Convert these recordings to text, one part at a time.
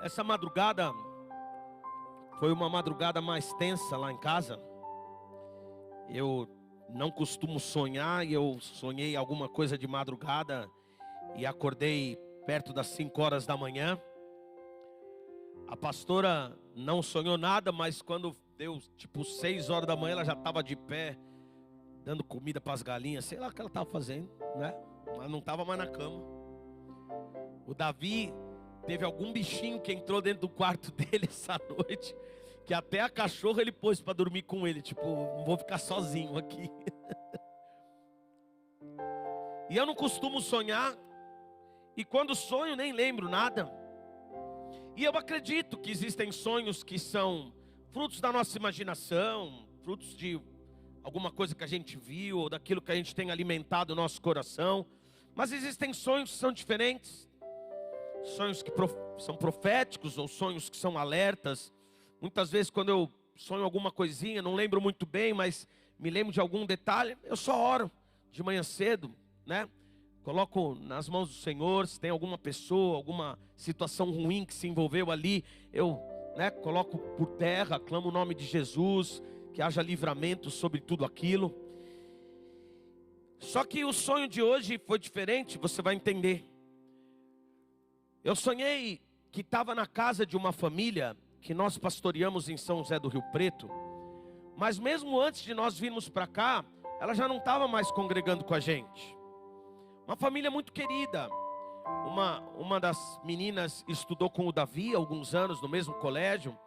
Essa madrugada foi uma madrugada mais tensa lá em casa. Eu não costumo sonhar e eu sonhei alguma coisa de madrugada e acordei perto das 5 horas da manhã. A pastora não sonhou nada, mas quando deu tipo 6 horas da manhã ela já estava de pé, dando comida para as galinhas, sei lá o que ela estava fazendo, né? Mas não estava mais na cama. O Davi teve algum bichinho que entrou dentro do quarto dele essa noite, que até a cachorra ele pôs para dormir com ele, tipo, não vou ficar sozinho aqui. E eu não costumo sonhar, e quando sonho nem lembro nada. E eu acredito que existem sonhos que são frutos da nossa imaginação, frutos de alguma coisa que a gente viu, ou daquilo que a gente tem alimentado o nosso coração. Mas existem sonhos que são diferentes, sonhos que são proféticos, ou sonhos que são alertas. Muitas vezes quando eu sonho alguma coisinha, não lembro muito bem, mas me lembro de algum detalhe, eu só oro de manhã cedo, né? Coloco nas mãos do Senhor. Se tem alguma pessoa, alguma situação ruim que se envolveu ali, eu coloco por terra, clamo o nome de Jesus, que haja livramento sobre tudo aquilo. Só que o sonho de hoje foi diferente, você vai entender. Eu sonhei que estava na casa de uma família que nós pastoreamos em São José do Rio Preto, mas mesmo antes de nós virmos para cá, ela já não estava mais congregando com a gente. Uma família muito querida. Uma das meninas estudou com o Davi há alguns anos no mesmo colégio.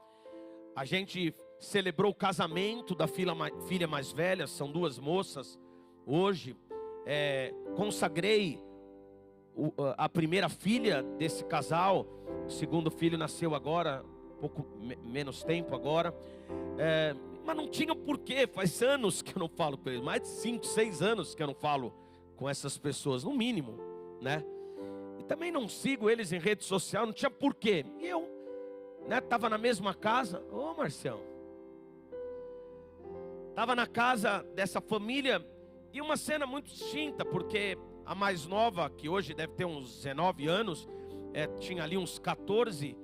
A gente celebrou o casamento da filha mais velha, são 2 moças. Hoje consagrei a primeira filha desse casal. O segundo filho nasceu agora, pouco menos tempo agora. Mas não tinha porquê, faz anos que eu não falo com eles, mais de 5, 6 anos que eu não falo com essas pessoas, no mínimo, né? E também não sigo eles em rede social, não tinha porquê. E eu, estava na mesma casa. Ô Marcião, estava na casa dessa família, e uma cena muito distinta, porque a mais nova, que hoje deve ter uns 19 anos, tinha ali uns 14,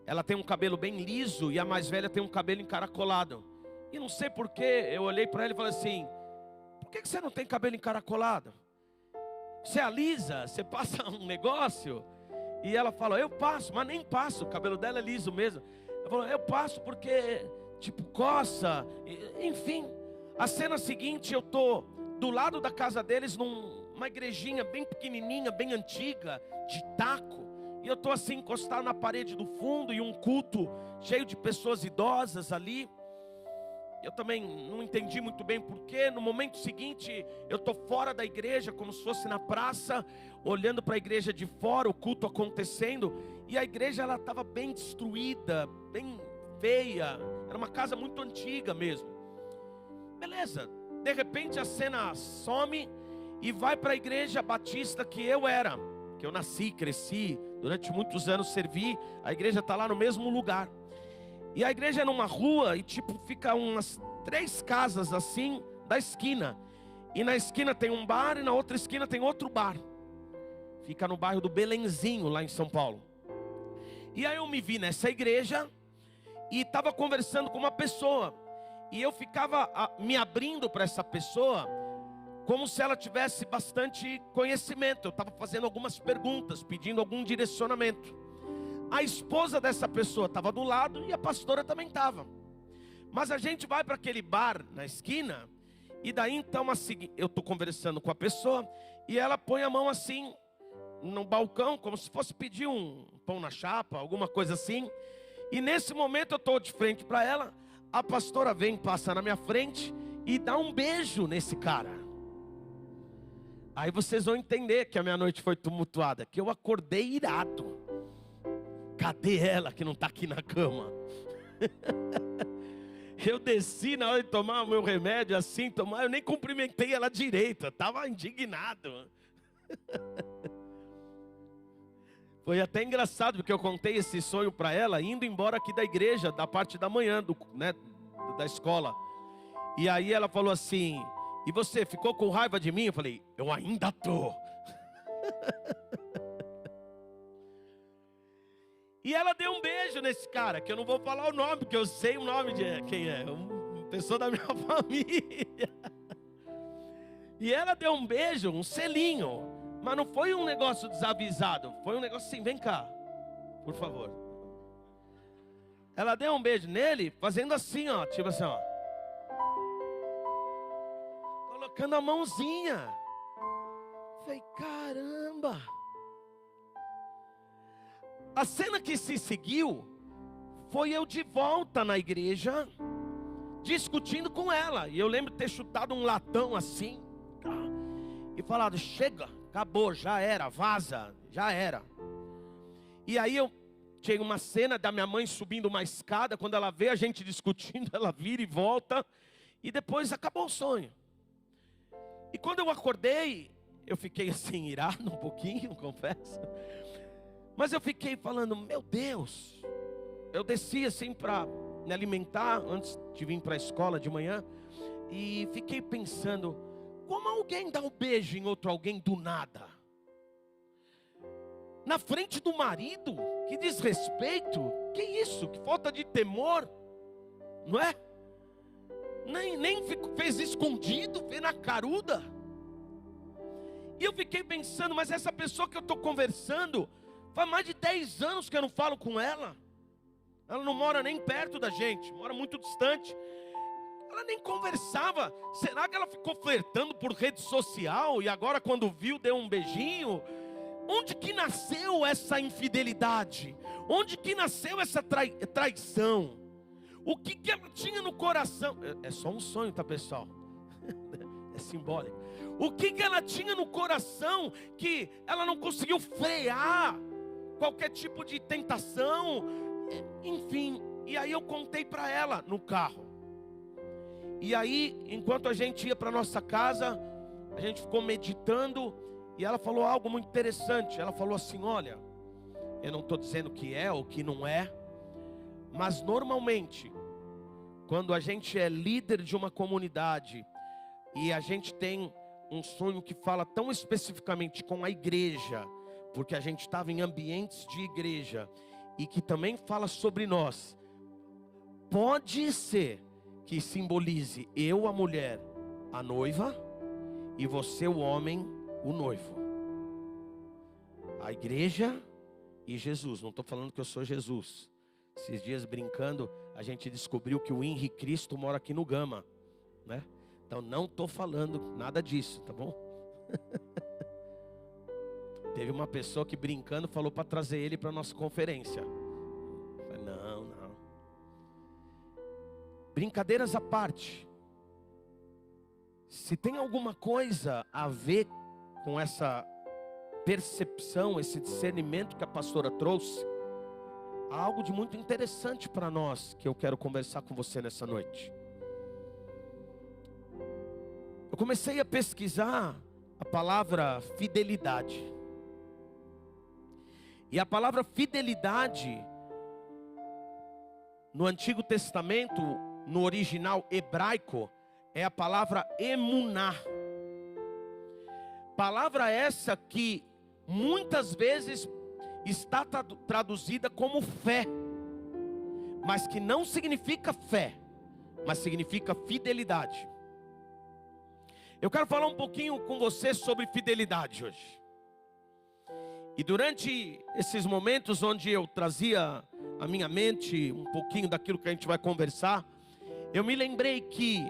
ela tem um cabelo bem liso, e a mais velha tem um cabelo encaracolado. E não sei porquê, eu olhei para ela e falei assim: por que você não tem cabelo encaracolado? Você alisa? Você passa um negócio? E ela falou: eu passo, mas nem passo, o cabelo dela é liso mesmo. Eu falei: eu passo porque, tipo, coça. Enfim, a cena seguinte, eu tô do lado da casa deles, numa igrejinha bem pequenininha, bem antiga, de taco. E eu tô assim, encostado na parede do fundo, e um culto cheio de pessoas idosas ali. Eu também não entendi muito bem porquê. No momento seguinte, eu estou fora da igreja, como se fosse na praça, olhando para a igreja de fora, o culto acontecendo. E a igreja, ela estava bem destruída, bem feia. Era uma casa muito antiga mesmo. Beleza, de repente a cena some e vai para a igreja batista que eu era, que eu nasci, cresci, durante muitos anos servi. A igreja está lá no mesmo lugar. E a igreja é numa rua e tipo fica umas 3 casas assim da esquina. E na esquina tem um bar e na outra esquina tem outro bar. Fica no bairro do Belenzinho, lá em São Paulo. E aí eu me vi nessa igreja e estava conversando com uma pessoa. E eu ficava me abrindo para essa pessoa como se ela tivesse bastante conhecimento. Eu estava fazendo algumas perguntas, pedindo algum direcionamento. A esposa dessa pessoa estava do lado e a pastora também estava. Mas a gente vai para aquele bar na esquina, e daí então assim, eu estou conversando com a pessoa, e ela põe a mão assim no balcão, como se fosse pedir um pão na chapa, alguma coisa assim. E nesse momento eu estou de frente para ela, a pastora vem, passa na minha frente e dá um beijo nesse cara. Aí vocês vão entender que a minha noite foi tumultuada, que eu acordei irado. Cadê ela que não está aqui na cama? Eu desci na hora de tomar o meu remédio, assim, eu nem cumprimentei ela direito, eu estava indignado. Foi até engraçado, porque eu contei esse sonho para ela, indo embora aqui da igreja, da parte da manhã, da escola. E aí ela falou assim: e você, ficou com raiva de mim? Eu falei: eu ainda tô. E ela deu um beijo nesse cara, que eu não vou falar o nome, porque eu sei o nome de quem é, uma pessoa da minha família. E ela deu um beijo, um selinho, mas não foi um negócio desavisado, foi um negócio assim, vem cá, por favor. Ela deu um beijo nele, fazendo assim, ó, tipo assim, ó. Colocando a mãozinha. Falei, caramba. A cena que se seguiu foi eu de volta na igreja, discutindo com ela. E eu lembro de ter chutado um latão assim e falado, chega, acabou, já era, vaza, já era. E aí eu tinha uma cena da minha mãe subindo uma escada. Quando ela vê a gente discutindo, ela vira e volta. E depois acabou o sonho. E quando eu acordei, eu fiquei assim, irado um pouquinho, confesso. Mas eu fiquei falando, meu Deus. Eu desci assim para me alimentar, antes de vir para a escola de manhã. E fiquei pensando, como alguém dá um beijo em outro alguém do nada? Na frente do marido, que desrespeito, que isso, que falta de temor, não é? Nem fez escondido, fez na caruda. E eu fiquei pensando, mas essa pessoa que eu estou conversando, faz mais de 10 anos que eu não falo com ela. Ela não mora nem perto da gente, mora muito distante. Ela nem conversava. Será que ela ficou flertando por rede social e agora quando viu deu um beijinho? Onde que nasceu essa infidelidade? Onde que nasceu essa traição? O que que ela tinha no coração? É só um sonho, tá, pessoal? É simbólico. O que que ela tinha no coração que ela não conseguiu frear qualquer tipo de tentação? Enfim, e aí eu contei para ela no carro. E aí, enquanto a gente ia para nossa casa, a gente ficou meditando. E ela falou algo muito interessante. Ela falou assim, olha, eu não estou dizendo que é ou que não é, mas normalmente, quando a gente é líder de uma comunidade e a gente tem um sonho que fala tão especificamente com a igreja, porque a gente estava em ambientes de igreja e que também fala sobre nós, pode ser que simbolize eu, a mulher, a noiva, e você, o homem, o noivo. A igreja e Jesus. Não estou falando que eu sou Jesus. Esses dias brincando, a gente descobriu que o Henrique Cristo mora aqui no Gama, né? Então não estou falando nada disso, tá bom? Teve uma pessoa que brincando falou para trazer ele para nossa conferência. Eu falei, não. Brincadeiras à parte. Se tem alguma coisa a ver com essa percepção, esse discernimento que a pastora trouxe, há algo de muito interessante para nós que eu quero conversar com você nessa noite. Eu comecei a pesquisar a palavra fidelidade. E a palavra fidelidade no Antigo Testamento, no original hebraico, é a palavra emuná. Palavra essa que muitas vezes está traduzida como fé, mas que não significa fé, mas significa fidelidade. Eu quero falar um pouquinho com você sobre fidelidade hoje. E durante esses momentos onde eu trazia à minha mente um pouquinho daquilo que a gente vai conversar, eu me lembrei que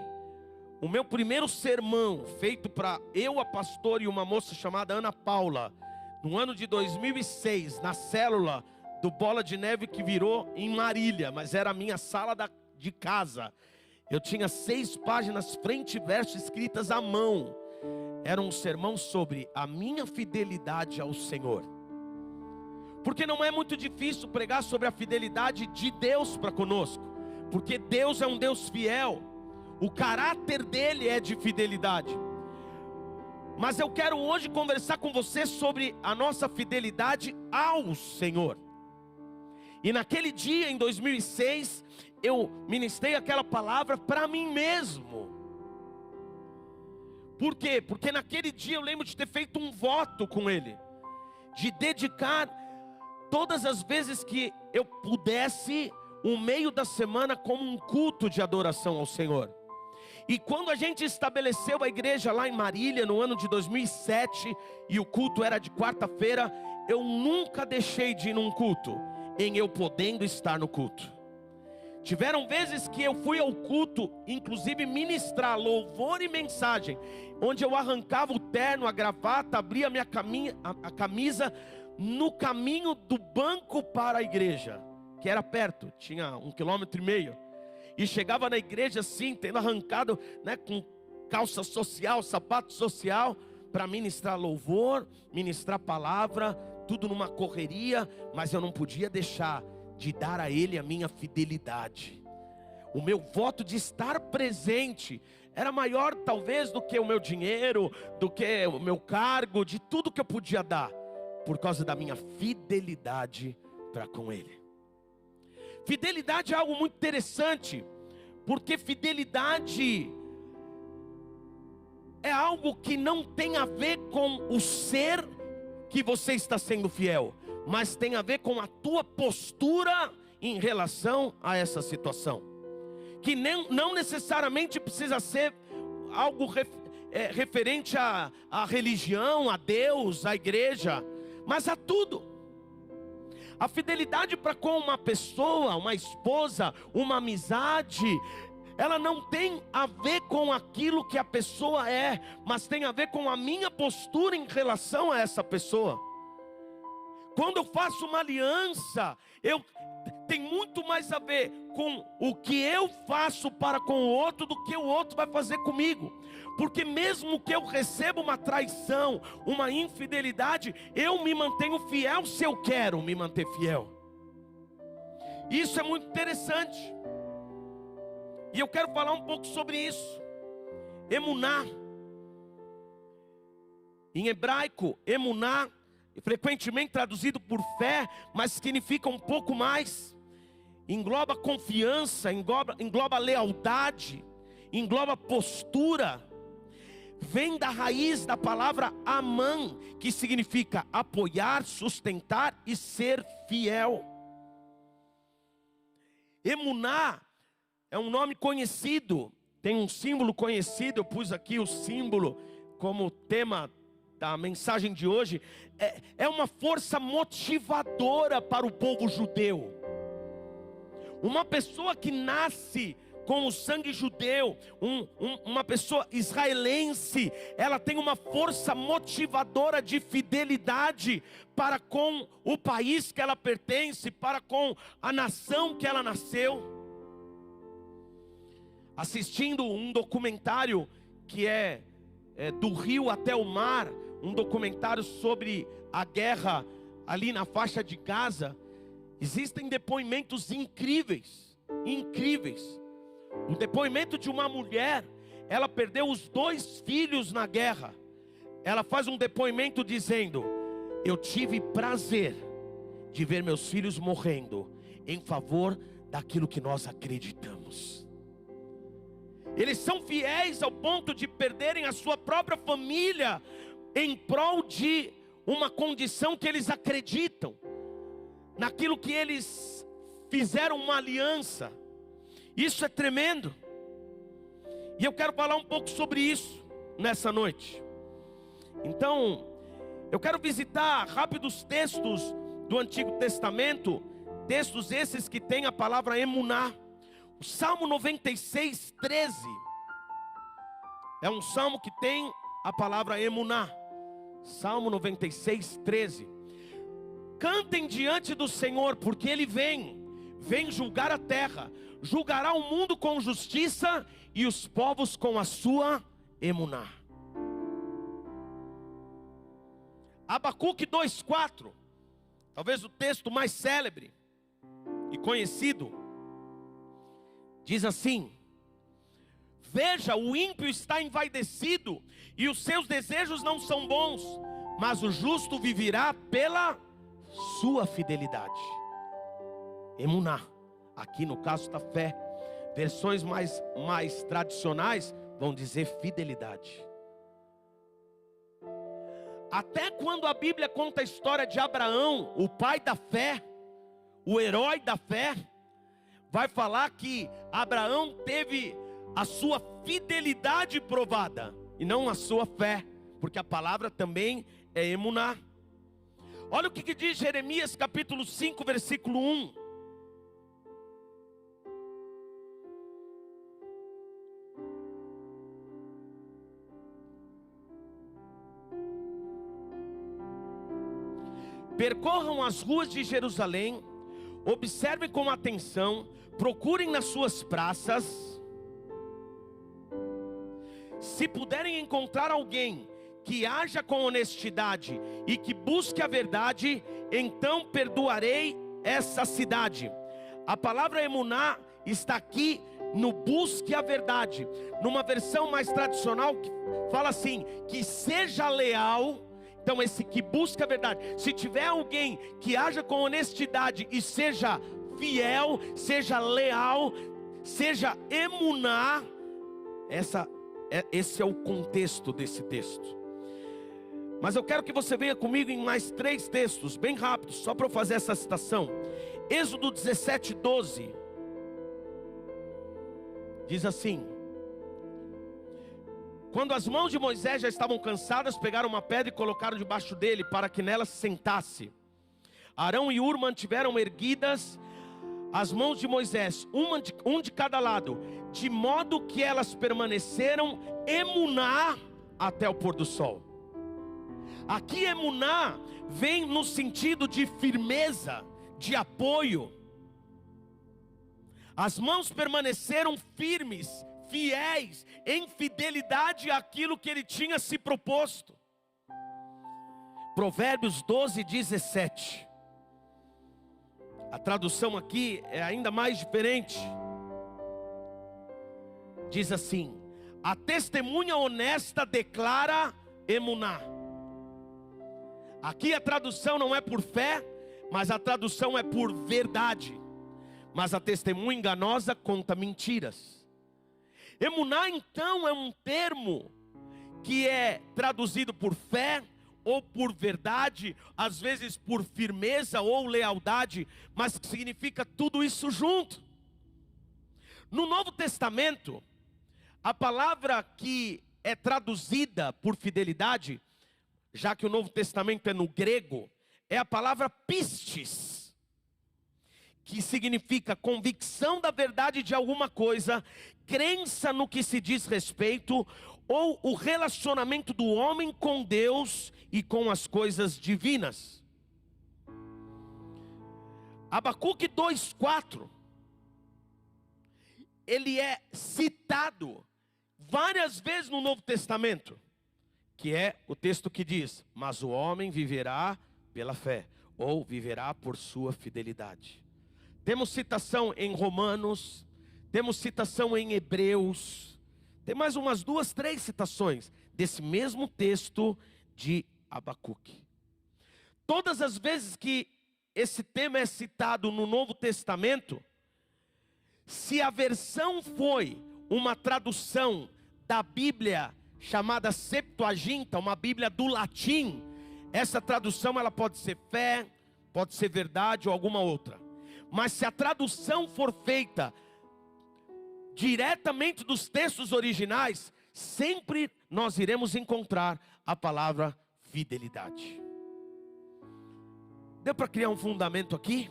o meu primeiro sermão, feito para eu, a pastora e uma moça chamada Ana Paula, no ano de 2006, na célula do Bola de Neve que virou em Marília, mas era a minha sala de casa. Eu tinha 6 páginas frente e verso escritas à mão. Era um sermão sobre a minha fidelidade ao Senhor. Porque não é muito difícil pregar sobre a fidelidade de Deus para conosco, porque Deus é um Deus fiel. O caráter dele é de fidelidade. Mas eu quero hoje conversar com você sobre a nossa fidelidade ao Senhor. E naquele dia, em 2006, eu ministrei aquela palavra para mim mesmo. Por quê? Porque naquele dia eu lembro de ter feito um voto com ele, de dedicar todas as vezes que eu pudesse, o meio da semana como um culto de adoração ao Senhor. E quando a gente estabeleceu a igreja lá em Marília, no ano de 2007, e o culto era de quarta-feira, eu nunca deixei de ir num culto, em eu podendo estar no culto. Tiveram vezes que eu fui ao culto, inclusive ministrar louvor e mensagem, onde eu arrancava o terno, a gravata, abria a camisa, no caminho do banco para a igreja, que era perto, tinha 1,5 km. E chegava na igreja assim, tendo arrancado, né, com calça social, sapato social, para ministrar louvor, ministrar palavra, tudo numa correria, mas eu não podia deixar de dar a Ele a minha fidelidade. O meu voto de estar presente era maior talvez do que o meu dinheiro, do que o meu cargo, de tudo que eu podia dar, por causa da minha fidelidade para com Ele. Fidelidade é algo muito interessante, porque fidelidade é algo que não tem a ver com o ser que você está sendo fiel, mas tem a ver com a tua postura em relação a essa situação, que não necessariamente precisa ser algo referente à religião, a Deus, à igreja, mas a tudo. A fidelidade para com uma pessoa, uma esposa, uma amizade, ela não tem a ver com aquilo que a pessoa é, mas tem a ver com a minha postura em relação a essa pessoa. Quando eu faço uma aliança, tem muito mais a ver com o que eu faço para com o outro do que o outro vai fazer comigo. Porque mesmo que eu receba uma traição, uma infidelidade, eu me mantenho fiel se eu quero me manter fiel. Isso é muito interessante. E eu quero falar um pouco sobre isso. Emuná. Em hebraico, emuná, frequentemente traduzido por fé, mas significa um pouco mais. Engloba confiança, engloba lealdade, engloba postura. Vem da raiz da palavra amã, que significa apoiar, sustentar e ser fiel. Emuná é um nome conhecido, tem um símbolo conhecido. Eu pus aqui o símbolo como tema da mensagem de hoje. É uma força motivadora para o povo judeu. Uma pessoa que nasce com o sangue judeu, uma pessoa israelense, ela tem uma força motivadora de fidelidade para com o país que ela pertence, para com a nação que ela nasceu. Assistindo um documentário que é do rio até o mar, um documentário sobre a guerra ali na faixa de Gaza, existem depoimentos incríveis, incríveis. O depoimento de uma mulher, ela perdeu os 2 filhos na guerra. Ela faz um depoimento dizendo: eu tive prazer de ver meus filhos morrendo em favor daquilo que nós acreditamos. Eles são fiéis ao ponto de perderem a sua própria família em prol de uma condição que eles acreditam, naquilo que eles fizeram uma aliança. Isso é tremendo. E eu quero falar um pouco sobre isso nessa noite. Então, eu quero visitar rápidos textos do Antigo Testamento, textos esses que tem a palavra emuná. O Salmo 96, 13 é um salmo que tem a palavra emuná. Salmo 96, 13. Cantem diante do Senhor, porque Ele vem julgar a terra, julgará o mundo com justiça e os povos com a sua emuná. Abacuque 2:4, talvez o texto mais célebre e conhecido, diz assim: veja, o ímpio está envaidecido e os seus desejos não são bons, mas o justo viverá pela sua fidelidade. Emuná, aqui no caso da fé. Versões mais tradicionais vão dizer fidelidade. Até quando a Bíblia conta a história de Abraão, o pai da fé, o herói da fé, vai falar que Abraão teve a sua fidelidade provada, e não a sua fé, porque a palavra também é emuná. Olha o que diz Jeremias capítulo 5, versículo 1. Percorram as ruas de Jerusalém, observem com atenção, procurem nas suas praças. Se puderem encontrar alguém que haja com honestidade e que busque a verdade, então perdoarei essa cidade. A palavra emuná está aqui no busque a verdade. Numa versão mais tradicional que fala assim, que seja leal. Então esse que busca a verdade, se tiver alguém que haja com honestidade e seja fiel, seja leal, seja emuná, esse é o contexto desse texto. Mas eu quero que você venha comigo em mais 3 textos, bem rápidos, só para eu fazer essa citação. Êxodo 17, 12, diz assim: quando as mãos de Moisés já estavam cansadas, pegaram uma pedra e colocaram debaixo dele, para que nela se sentasse. Arão e Hur mantiveram erguidas as mãos de Moisés, um de cada lado, de modo que elas permaneceram emuná até o pôr do sol. Aqui emuná vem no sentido de firmeza, de apoio. As mãos permaneceram firmes, fiéis, em fidelidade àquilo que ele tinha se proposto. Provérbios 12, 17. A tradução aqui é ainda mais diferente. Diz assim: a testemunha honesta declara emuná. Aqui a tradução não é por fé, mas a tradução é por verdade. Mas a testemunha enganosa conta mentiras. Emuná então é um termo que é traduzido por fé ou por verdade, às vezes por firmeza ou lealdade, mas que significa tudo isso junto. No Novo Testamento, a palavra que é traduzida por fidelidade, já que o Novo Testamento é no grego, é a palavra pistis, que significa convicção da verdade de alguma coisa, crença no que se diz respeito, ou o relacionamento do homem com Deus e com as coisas divinas. Abacuque 2:4, ele é citado várias vezes no Novo Testamento, que é o texto que diz: mas o homem viverá pela fé, ou viverá por sua fidelidade. Temos citação em Romanos, temos citação em Hebreus, tem mais umas 2, 3 citações desse mesmo texto de Abacuque. Todas as vezes que esse tema é citado no Novo Testamento, se a versão foi uma tradução da Bíblia chamada Septuaginta, uma Bíblia do latim, essa tradução ela pode ser fé, pode ser verdade ou alguma outra. Mas se a tradução for feita diretamente dos textos originais, sempre nós iremos encontrar a palavra fidelidade. Deu para criar um fundamento aqui?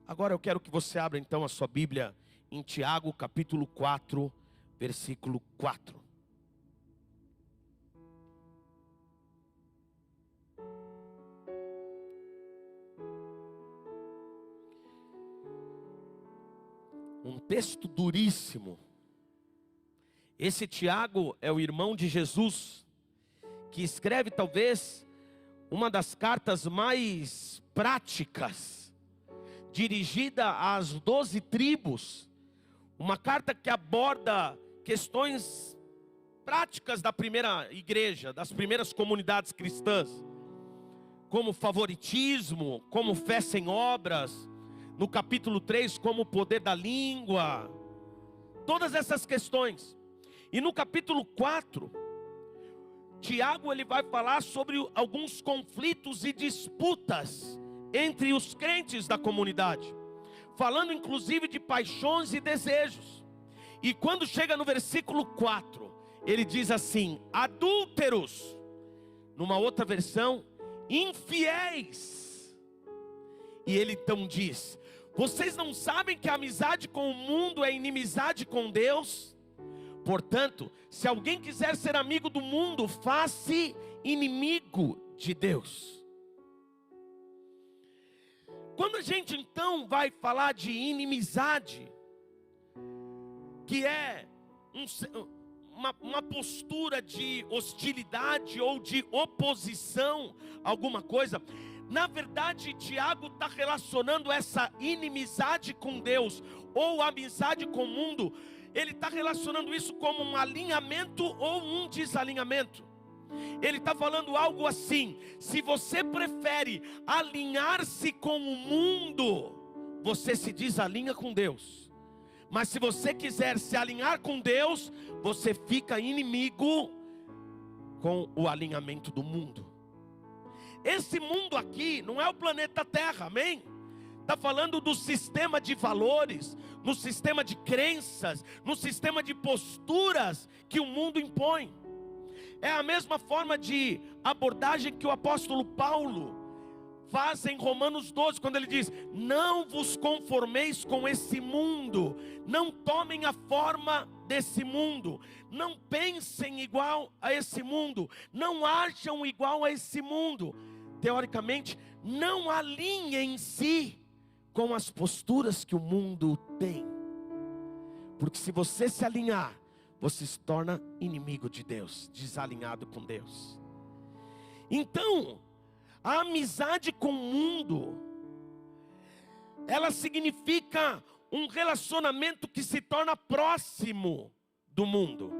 Agora eu quero que você abra então a sua Bíblia em Tiago capítulo 4, versículo 4. Um texto duríssimo. Esse Tiago é o irmão de Jesus, que escreve talvez uma das cartas mais práticas, dirigida às 12 tribos. Uma carta que aborda questões práticas da primeira igreja, das primeiras comunidades cristãs, como favoritismo, como fé sem obras. No capítulo 3, como o poder da língua, todas essas questões. E no capítulo 4, Tiago ele vai falar sobre alguns conflitos e disputas entre os crentes da comunidade, falando inclusive de paixões e desejos. E quando chega no versículo 4, ele diz assim: adúlteros, numa outra versão, infiéis. E ele então diz: vocês não sabem que a amizade com o mundo é inimizade com Deus? Portanto, se alguém quiser ser amigo do mundo, faça-se inimigo de Deus. Quando a gente então vai falar de inimizade, que é uma postura de hostilidade ou de oposição a alguma coisa, na verdade Tiago está relacionando essa inimizade com Deus ou amizade com o mundo, ele está relacionando isso como um alinhamento ou um desalinhamento. Ele está falando algo assim: se você prefere alinhar-se com o mundo, você se desalinha com Deus. Mas se você quiser se alinhar com Deus, você fica inimigo com o alinhamento do mundo. Esse mundo aqui não é o planeta Terra, amém? Está falando do sistema de valores, no sistema de crenças, no sistema de posturas que o mundo impõe. É a mesma forma de abordagem que o apóstolo Paulo faz em Romanos 12, quando ele diz: não vos conformeis com esse mundo, não tomem a forma desse mundo, não pensem igual a esse mundo, não ajam igual a esse mundo. Teoricamente, não alinhem-se com as posturas que o mundo tem, porque se você se alinhar, você se torna inimigo de Deus, desalinhado com Deus. Então, a amizade com o mundo, ela significa um relacionamento que se torna próximo do mundo.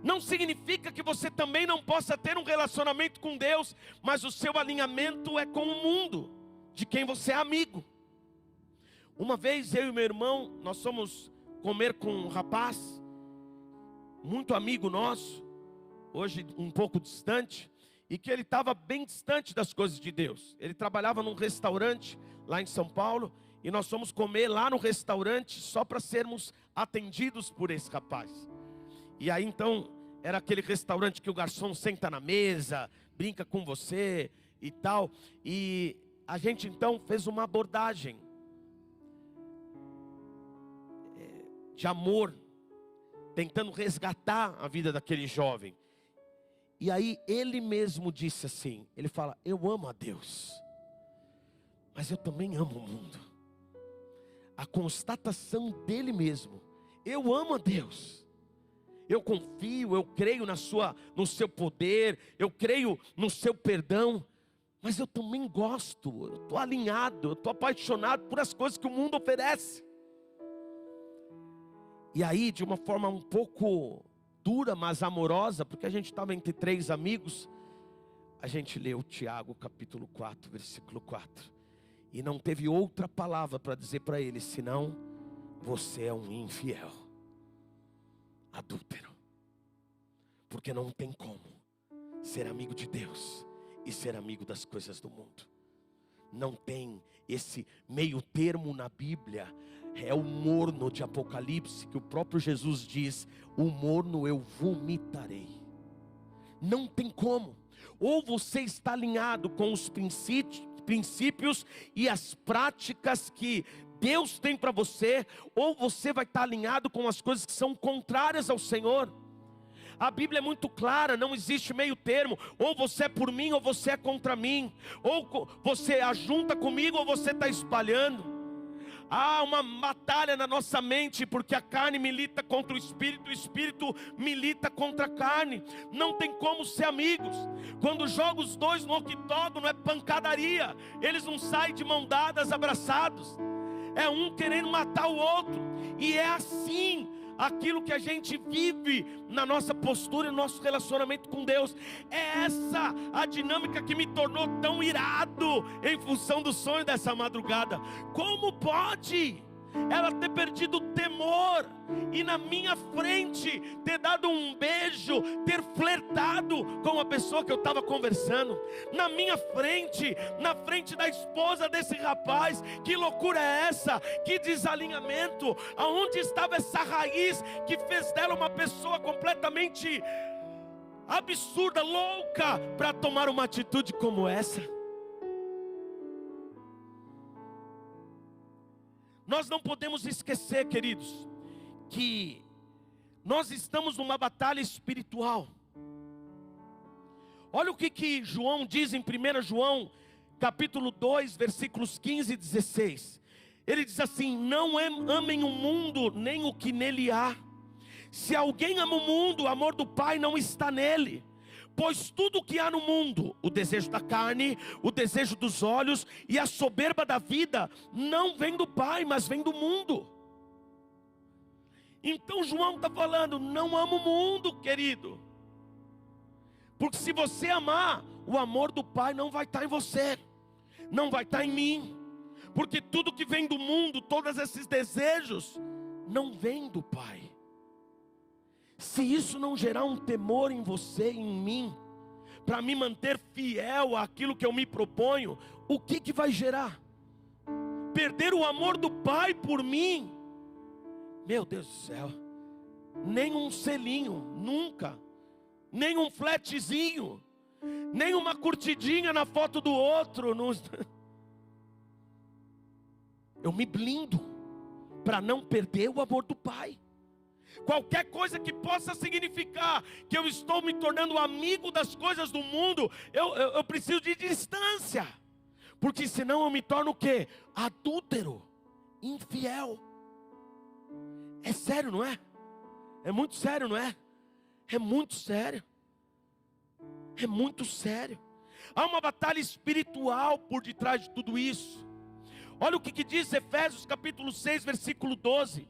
Não significa que você também não possa ter um relacionamento com Deus, mas o seu alinhamento é com o mundo, de quem você é amigo. Uma vez eu e meu irmão, nós fomos comer com um rapaz, muito amigo nosso, hoje um pouco distante, e que ele estava bem distante das coisas de Deus. Ele trabalhava num restaurante lá em São Paulo, e nós fomos comer lá no restaurante só para sermos atendidos por esse rapaz. E aí então, era aquele restaurante que o garçom senta na mesa, brinca com você e tal. E a gente então fez uma abordagem de amor, tentando resgatar a vida daquele jovem. E aí ele mesmo disse assim, ele fala: eu amo a Deus, mas eu também amo o mundo. A constatação dele mesmo: eu amo a Deus, eu confio, eu creio no seu poder, eu creio no seu perdão, mas eu também gosto, eu estou alinhado, eu estou apaixonado por as coisas que o mundo oferece. E aí, de uma forma um pouco dura, mas amorosa, porque a gente estava entre 3 amigos, a gente leu Tiago capítulo 4, versículo 4. E não teve outra palavra para dizer para ele, senão: você é um infiel, adúltero. Porque não tem como ser amigo de Deus e ser amigo das coisas do mundo. Não tem esse meio termo na Bíblia. É o morno de Apocalipse, que o próprio Jesus diz: o morno eu vomitarei. Não tem como. Ou você está alinhado com os princípios e as práticas que Deus tem para você, ou você vai estar alinhado com as coisas que são contrárias ao Senhor. A Bíblia é muito clara, não existe meio termo. Ou você é por mim, ou você é contra mim. Ou você ajunta comigo, ou você está espalhando. Há uma batalha na nossa mente, porque a carne milita contra o espírito milita contra a carne. Não tem como ser amigos. Quando joga os dois no octógono, é pancadaria. Eles não saem de mão dadas, abraçados. É um querendo matar o outro. E é assim aquilo que a gente vive na nossa postura e no nosso relacionamento com Deus. É essa a dinâmica que me tornou tão irado em função do sonho dessa madrugada. Como pode ela ter perdido o temor, e na minha frente ter dado um beijo, ter flertado com a pessoa que eu estava conversando, na minha frente, na frente da esposa desse rapaz. Que loucura é essa? Que desalinhamento! Aonde estava essa raiz que fez dela uma pessoa completamente absurda, louca, para tomar uma atitude como essa? Nós não podemos esquecer, queridos, que nós estamos numa batalha espiritual. Olha o que João diz em 1 João, capítulo 2, versículos 15 e 16. Ele diz assim: não amem o mundo, nem o que nele há. Se alguém ama o mundo, o amor do Pai não está nele. Pois tudo o que há no mundo, o desejo da carne, o desejo dos olhos e a soberba da vida, não vem do Pai, mas vem do mundo. Então João está falando: não ama o mundo, querido. Porque se você amar, o amor do Pai não vai estar em você, não vai estar em mim. Porque tudo que vem do mundo, todos esses desejos, não vem do Pai. Se isso não gerar um temor em você e em mim, para me manter fiel àquilo que eu me proponho, o que vai gerar? Perder o amor do Pai por mim? Meu Deus do céu, nem um selinho, nunca, nem um flatzinho, nem uma curtidinha na foto do outro. Eu me blindo para não perder o amor do Pai. Qualquer coisa que possa significar que eu estou me tornando amigo das coisas do mundo, eu preciso de distância. Porque senão eu me torno o quê? Adúltero, infiel. É sério, não é? É muito sério, não é? É muito sério. É muito sério. Há uma batalha espiritual por detrás de tudo isso. Olha o que diz Efésios capítulo 6, versículo 12.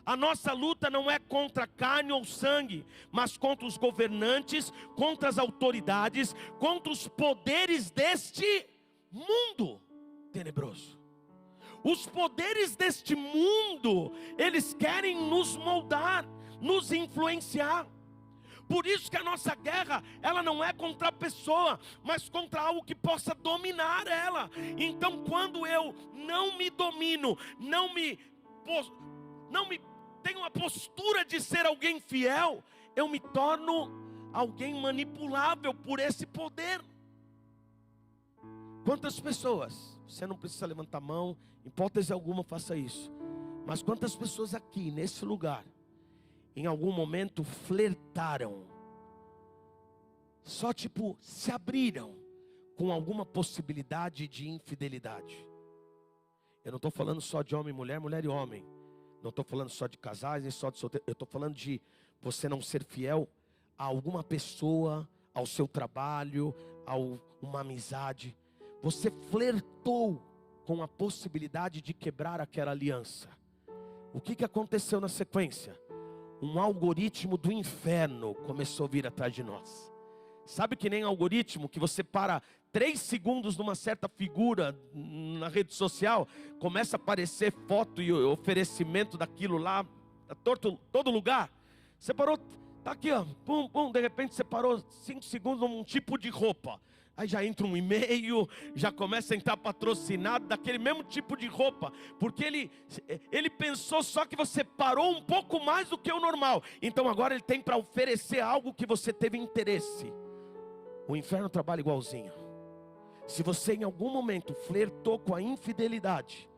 A nossa luta não é contra carne ou sangue, mas contra os governantes, contra as autoridades, contra os poderes deste mundo tenebroso. Os poderes deste mundo, eles querem nos moldar, nos influenciar. Por isso que a nossa guerra, ela não é contra a pessoa, mas contra algo que possa dominar ela. Então quando eu não me domino, não me tenho uma postura de ser alguém fiel, eu me torno alguém manipulável por esse poder. Quantas pessoas, você não precisa levantar a mão, em hipótese alguma faça isso, mas quantas pessoas aqui nesse lugar, em algum momento flertaram, só se abriram com alguma possibilidade de infidelidade? Eu não estou falando só de homem e mulher, mulher e homem. Não estou falando só de casais, nem só de solteiros. Eu estou falando de você não ser fiel a alguma pessoa, ao seu trabalho, a uma amizade. Você flertou com a possibilidade de quebrar aquela aliança. O que aconteceu na sequência? Um algoritmo do inferno começou a vir atrás de nós. Sabe que nem algoritmo que você para 3 segundos numa certa figura na rede social, começa a aparecer foto e oferecimento daquilo lá, a todo lugar. Você parou, tá aqui ó, pum, pum, de repente você parou 5 segundos num tipo de roupa. Aí já entra um e-mail, já começa a entrar patrocinado daquele mesmo tipo de roupa. Porque ele pensou só que você parou um pouco mais do que o normal. Então agora ele tem para oferecer algo que você teve interesse. O inferno trabalha igualzinho. Se você em algum momento flertou com a infidelidade,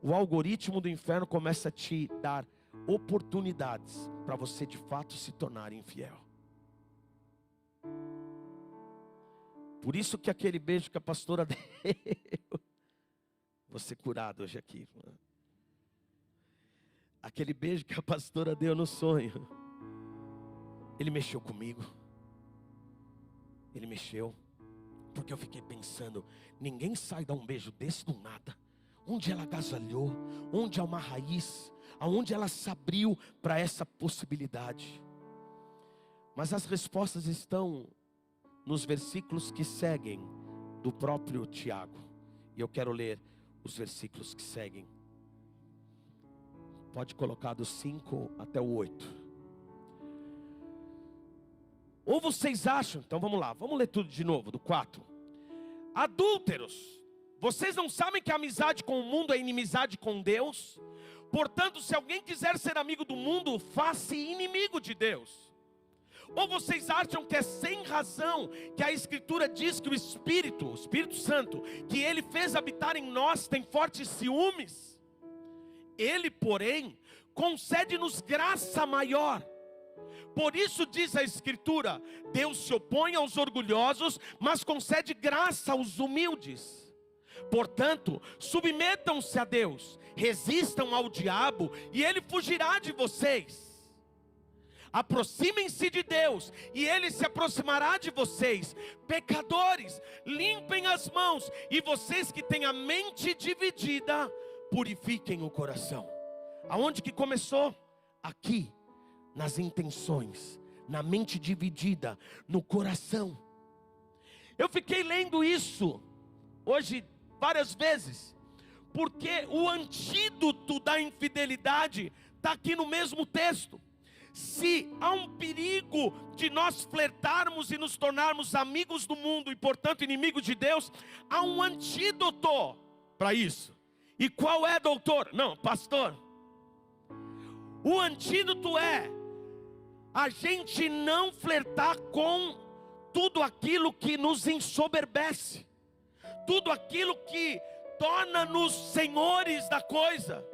o algoritmo do inferno começa a te dar oportunidades para você de fato se tornar infiel. Por isso que aquele beijo que a pastora deu, vou ser curado hoje aqui. Aquele beijo que a pastora deu no sonho, ele mexeu comigo. Ele mexeu. Porque eu fiquei pensando, ninguém sai dar um beijo desse do nada. Onde ela agasalhou, onde há uma raiz, aonde ela se abriu para essa possibilidade. Mas as respostas estão nos versículos que seguem do próprio Tiago. E eu quero ler os versículos que seguem. Pode colocar do 5 até o 8. Ou vocês acham, então vamos lá, vamos ler tudo de novo, do 4. Adúlteros, vocês não sabem que a amizade com o mundo é inimizade com Deus? Portanto, se alguém quiser ser amigo do mundo, faça inimigo de Deus. Ou vocês acham que é sem razão que a Escritura diz que o Espírito Santo, que Ele fez habitar em nós, tem fortes ciúmes? Ele, porém, concede-nos graça maior. Por isso diz a Escritura: Deus se opõe aos orgulhosos, mas concede graça aos humildes. Portanto, submetam-se a Deus, resistam ao diabo, e ele fugirá de vocês. Aproximem-se de Deus, e Ele se aproximará de vocês. Pecadores, limpem as mãos, e vocês que têm a mente dividida, purifiquem o coração. Aonde que começou? Aqui, nas intenções, na mente dividida, no coração. Eu fiquei lendo isso hoje várias vezes, porque o antídoto da infidelidade está aqui no mesmo texto. Se há um perigo de nós flertarmos e nos tornarmos amigos do mundo e portanto inimigos de Deus, há um antídoto para isso. E qual é, doutor? Não, pastor. O antídoto é a gente não flertar com tudo aquilo que nos ensoberbece, tudo aquilo que torna-nos senhores da coisa.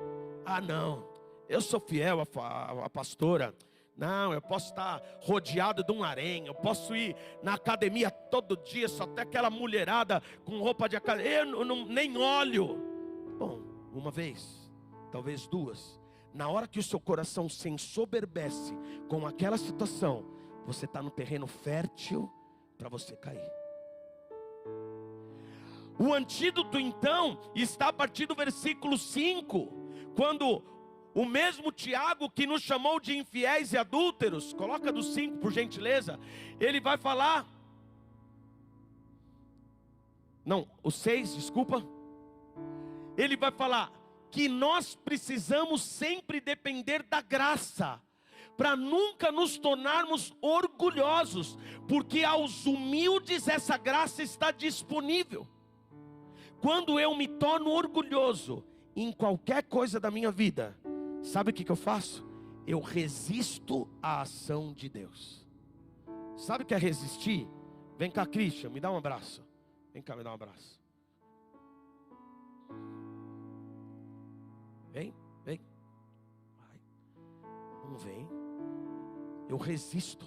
Ah, não, eu sou fiel à pastora. Não, eu posso estar rodeado de um harém, eu posso ir na academia todo dia, só até aquela mulherada com roupa de academia, eu nem olho. Bom, uma vez, talvez duas. Na hora que o seu coração se ensoberbece com aquela situação, você está no terreno fértil para você cair. O antídoto então está a partir do versículo 5, quando o mesmo Tiago que nos chamou de infiéis e adúlteros, coloca do 5 por gentileza, ele vai falar, não, o 6, desculpa, ele vai falar que nós precisamos sempre depender da graça, para nunca nos tornarmos orgulhosos, porque aos humildes essa graça está disponível. Quando eu me torno orgulhoso em qualquer coisa da minha vida, sabe o que eu faço? Eu resisto à ação de Deus. Sabe o que é resistir? Vem cá, Christian, me dá um abraço. Vem cá, me dá um abraço. Vem. Vai. Não vem. Eu resisto.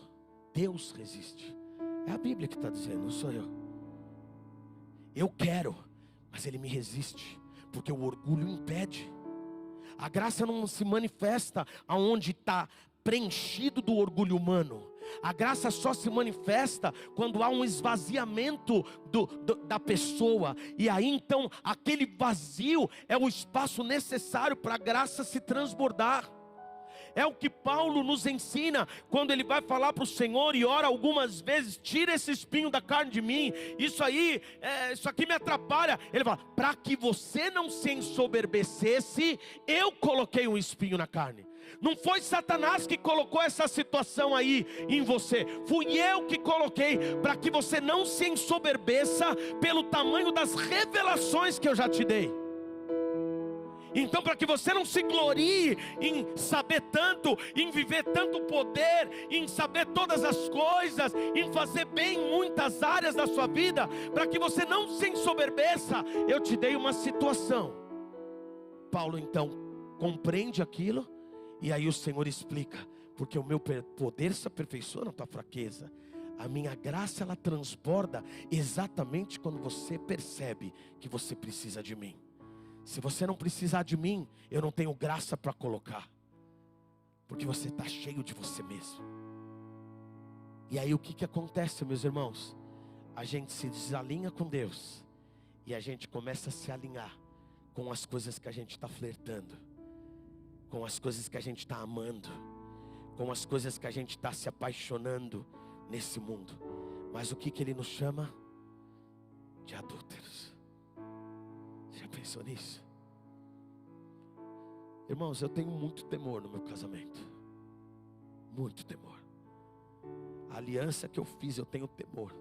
Deus resiste. É a Bíblia que está dizendo, não sou eu. Eu quero, mas Ele me resiste, porque o orgulho impede. A graça não se manifesta aonde está preenchido do orgulho humano. A graça só se manifesta quando há um esvaziamento da pessoa. E aí então aquele vazio é o espaço necessário para a graça se transbordar. É o que Paulo nos ensina quando ele vai falar para o Senhor e ora algumas vezes: tira esse espinho da carne de mim, isso aqui me atrapalha. Ele fala: para que você não se ensoberbecesse, eu coloquei um espinho na carne. Não foi Satanás que colocou essa situação aí em você, fui eu que coloquei, para que você não se ensoberbeça pelo tamanho das revelações que eu já te dei. Então, para que você não se glorie em saber tanto, em viver tanto poder, em saber todas as coisas, em fazer bem em muitas áreas da sua vida, para que você não se ensoberbeça, eu te dei uma situação. Paulo então compreende aquilo, e aí o Senhor explica: porque o meu poder se aperfeiçoa na tua fraqueza. A minha graça, ela transborda exatamente quando você percebe que você precisa de mim. Se você não precisar de mim, eu não tenho graça para colocar, porque você está cheio de você mesmo. E aí o que acontece, meus irmãos? A gente se desalinha com Deus, e a gente começa a se alinhar com as coisas que a gente está flertando, com as coisas que a gente está amando, com as coisas que a gente está se apaixonando nesse mundo. Mas o que Ele nos chama? De adúlteros. Já pensou nisso? Irmãos, eu tenho muito temor no meu casamento. Muito temor. A aliança que eu fiz, eu tenho temor.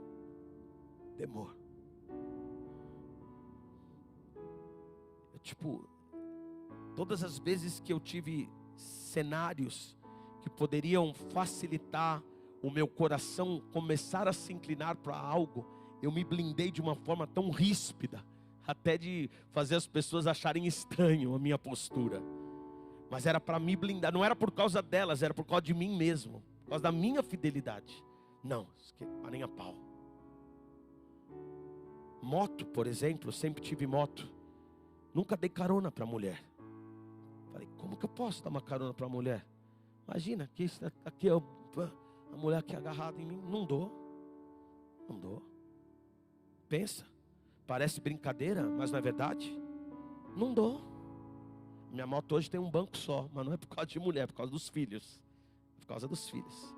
Temor. Todas as vezes que eu tive cenários que poderiam facilitar o meu coração começar a se inclinar para algo, eu me blindei de uma forma tão ríspida, até de fazer as pessoas acharem estranho a minha postura. Mas era para me blindar, não era por causa delas, era por causa de mim mesmo, por causa da minha fidelidade. Não, nem a pau. Moto, por exemplo, eu sempre tive moto. Nunca dei carona para mulher. Falei, como que eu posso dar uma carona para mulher? Imagina, aqui a mulher aqui agarrada em mim. Não dou. Pensa, parece brincadeira, mas não é verdade? Não dou. Minha moto hoje tem um banco só, mas não é por causa de mulher, é por causa dos filhos. É por causa dos filhos.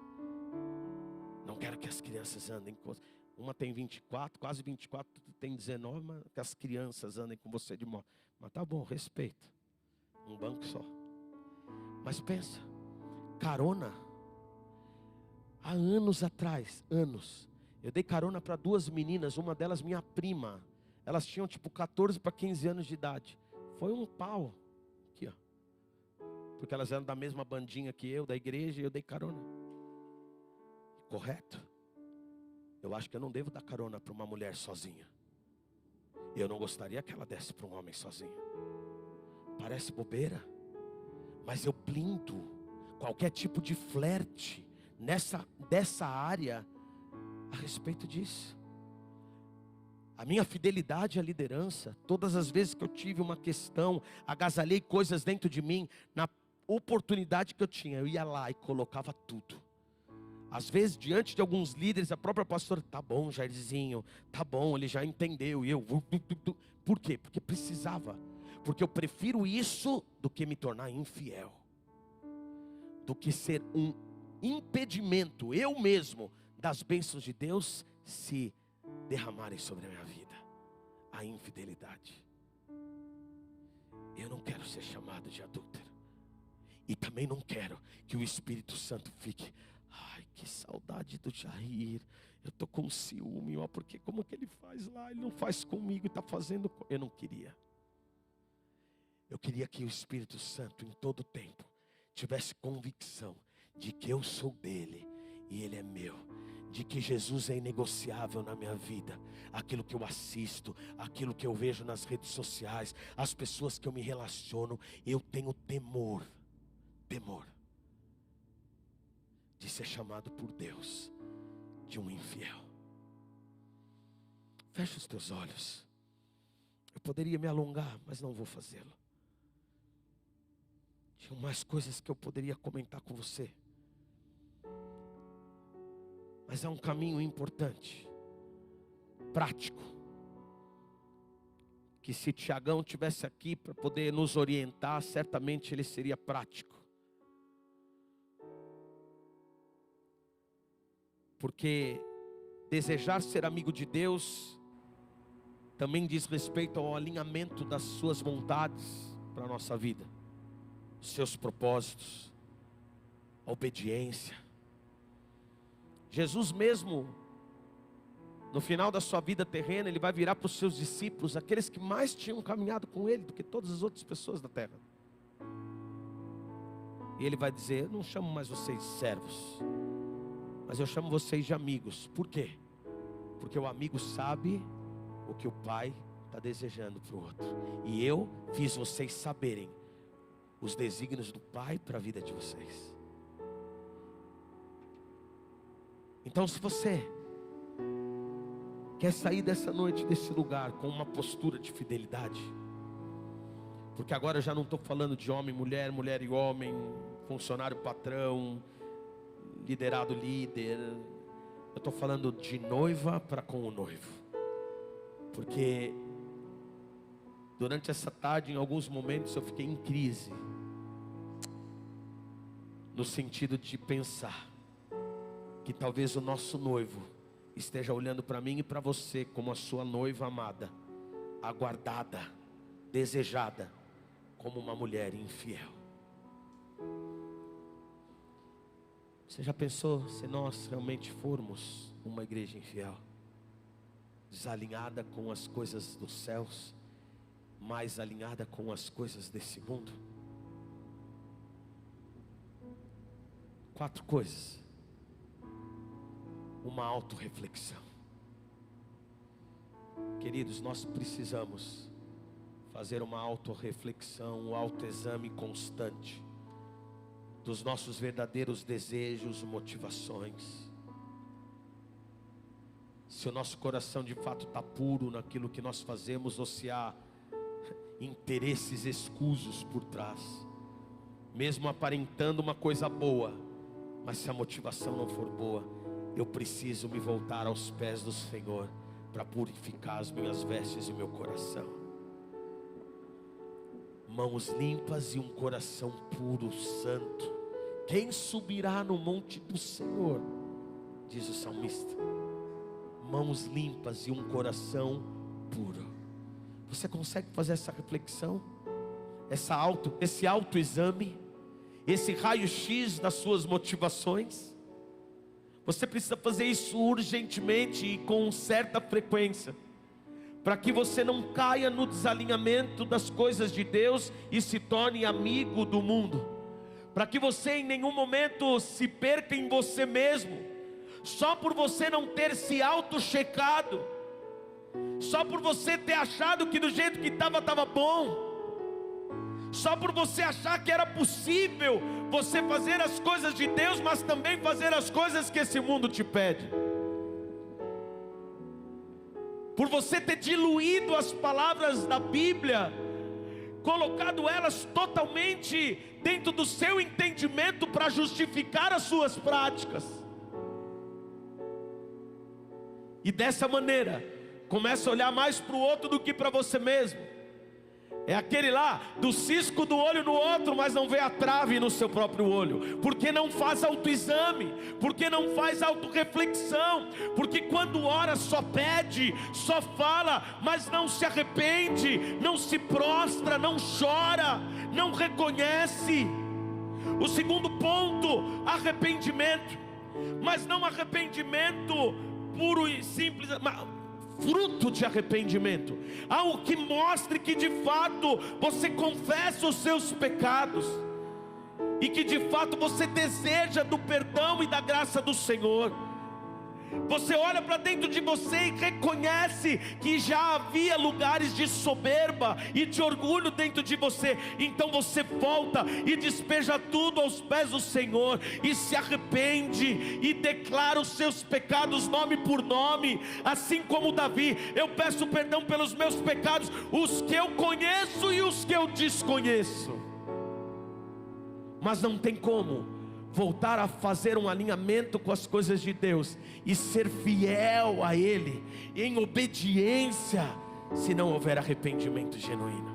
Não quero que as crianças andem com você. Uma tem 24, quase 24, tem 19, mas que as crianças andem com você de moto. Mas tá bom, respeito. Um banco só. Mas pensa, carona. Há anos atrás, eu dei carona para 2 meninas, uma delas minha prima. Elas tinham 14 para 15 anos de idade. Foi um pau. Aqui, ó. Porque elas eram da mesma bandinha que eu, da igreja, e eu dei carona. Correto? Eu acho que eu não devo dar carona para uma mulher sozinha. Eu não gostaria que ela desse para um homem sozinho. Parece bobeira, mas eu blindo qualquer tipo de flerte dessa área a respeito disso. A minha fidelidade à liderança, todas as vezes que eu tive uma questão, agasalhei coisas dentro de mim, na oportunidade que eu tinha, eu ia lá e colocava tudo. Às vezes, diante de alguns líderes, a própria pastora, tá bom, Jairzinho, tá bom, ele já entendeu. E eu, por quê? Porque precisava. Porque eu prefiro isso do que me tornar infiel. Do que ser um impedimento, eu mesmo, das bênçãos de Deus se derramarem sobre a minha vida. A infidelidade. Eu não quero ser chamado de adúltero. E também não quero que o Espírito Santo fique... Ai, que saudade do Jair. Eu estou com ciúme, ó, porque como que ele faz lá? Ele não faz comigo e está fazendo. Eu não queria. Eu queria que o Espírito Santo, em todo tempo, tivesse convicção de que eu sou dele e ele é meu. De que Jesus é inegociável na minha vida. Aquilo que eu assisto, aquilo que eu vejo nas redes sociais, as pessoas que eu me relaciono, eu tenho temor. De ser chamado por Deus de um infiel. Feche os teus olhos. Eu poderia me alongar, mas não vou fazê-lo. Tinha mais coisas que eu poderia comentar com você. Mas é um caminho importante, prático. Que se Tiagão tivesse aqui para poder nos orientar, certamente ele seria prático. Porque desejar ser amigo de Deus também diz respeito ao alinhamento das suas vontades para a nossa vida, seus propósitos, a obediência. Jesus mesmo, no final da sua vida terrena, ele vai virar para os seus discípulos, aqueles que mais tinham caminhado com ele do que todas as outras pessoas da terra. E ele vai dizer: eu não chamo mais vocês de servos, mas eu chamo vocês de amigos. Por quê? Porque o amigo sabe o que o pai está desejando para o outro. E eu fiz vocês saberem os desígnios do pai para a vida de vocês. Então, se você quer sair dessa noite, desse lugar, com uma postura de fidelidade, porque agora eu já não estou falando de homem, mulher, mulher e homem, funcionário, patrão, liderado, líder. Eu estou falando de noiva para com o noivo. Porque durante essa tarde, em alguns momentos, eu fiquei em crise. No sentido de pensar que talvez o nosso noivo esteja olhando para mim e para você como a sua noiva amada, aguardada, desejada, como uma mulher infiel. Você já pensou se nós realmente formos uma igreja infiel, desalinhada com as coisas dos céus, mais alinhada com as coisas desse mundo? 4 coisas. Uma autorreflexão. Queridos, nós precisamos fazer uma autorreflexão, um autoexame constante dos nossos verdadeiros desejos, motivações. Se o nosso coração de fato está puro naquilo que nós fazemos, ou se há interesses escusos por trás, mesmo aparentando uma coisa boa, mas se a motivação não for boa, eu preciso me voltar aos pés do Senhor para purificar as minhas vestes e meu coração. Mãos limpas e um coração puro, santo. Quem subirá no monte do Senhor? Diz o salmista. Mãos limpas e um coração puro. Você consegue fazer essa reflexão? Esse autoexame? Esse raio-x das suas motivações? Você precisa fazer isso urgentemente e com certa frequência, para que você não caia no desalinhamento das coisas de Deus e se torne amigo do mundo, para que você em nenhum momento se perca em você mesmo, só por você não ter se auto-checado, só por você ter achado que do jeito que estava bom, só por você achar que era possível você fazer as coisas de Deus, mas também fazer as coisas que esse mundo te pede. Por você ter diluído as palavras da Bíblia, colocado elas totalmente dentro do seu entendimento para justificar as suas práticas. E dessa maneira, começa a olhar mais para o outro do que para você mesmo. É aquele lá, do cisco do olho no outro, mas não vê a trave no seu próprio olho. Porque não faz autoexame, porque não faz autorreflexão, porque quando ora só pede, só fala, mas não se arrepende, não se prostra, não chora, não reconhece. O segundo ponto, arrependimento. Mas não arrependimento puro e simples, fruto de arrependimento, algo que mostre que de fato você confessa os seus pecados, e que de fato você deseja do perdão e da graça do Senhor. Você olha para dentro de você e reconhece que já havia lugares de soberba e de orgulho dentro de você. Então você volta e despeja tudo aos pés do Senhor, e se arrepende e declara os seus pecados nome por nome. Assim como Davi: eu peço perdão pelos meus pecados, os que eu conheço e os que eu desconheço. Mas não tem como voltar a fazer um alinhamento com as coisas de Deus e ser fiel a Ele em obediência, se não houver arrependimento genuíno.